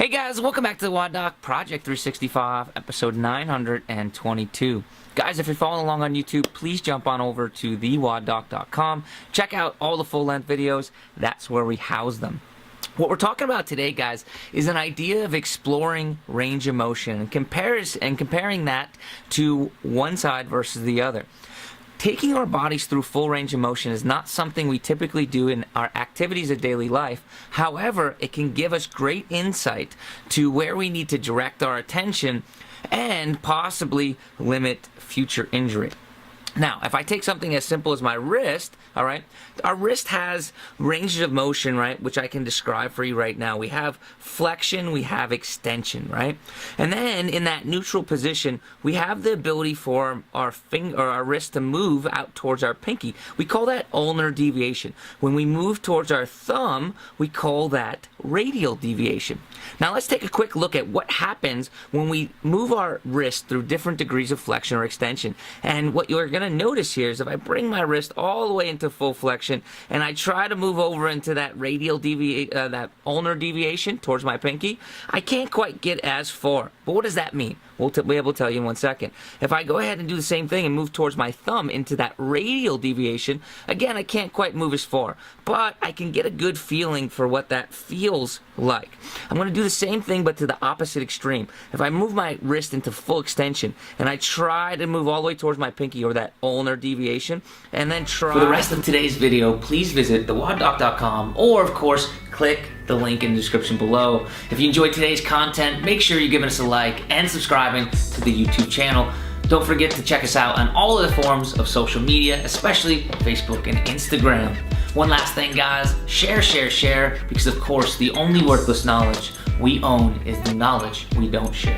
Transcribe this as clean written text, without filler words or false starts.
Hey guys, welcome back to the WODdoc Project 365, episode 922. Guys, if you're following along on YouTube, please jump on over to WODdoc.com. Check out all the full-length videos. That's where we house them. What we're talking about today, guys, is an idea of exploring range of motion and comparing that to one side versus the other. Taking our bodies through full range of motion is not something we typically do in our activities of daily life. However, it can give us great insight to where we need to direct our attention and possibly limit future injury. Now, if I take something as simple as my wrist, all right, our wrist has ranges of motion, right, which I can describe for you right now. We have flexion, we have extension, right? And then in that neutral position, we have the ability for our finger or our wrist to move out towards our pinky. We call that ulnar deviation. When we move towards our thumb, we call that radial deviation. Now, let's take a quick look at what happens when we move our wrist through different degrees of flexion or extension. And what you're going to notice here is if I bring my wrist all the way into full flexion and I try to move over into that radial that ulnar deviation towards my pinky, I can't quite get as far. But what does that mean? We'll be able to tell you in 1 second. If I go ahead and do the same thing and move towards my thumb into that radial deviation, again, I can't quite move as far, but I can get a good feeling for what that feels like. I'm going to do the same thing, but to the opposite extreme. If I move my wrist into full extension and I try to move all the way towards my pinky or that ulnar deviation, and then try... For the rest of today's video, please visit thewoddoc.com or, of course, click the link in the description below. If you enjoyed today's content, make sure you're giving us a like and subscribing to the YouTube channel. Don't forget to check us out on all of the forms of social media, especially Facebook and Instagram. One last thing, guys, share, because of course the only worthless knowledge we own is the knowledge we don't share.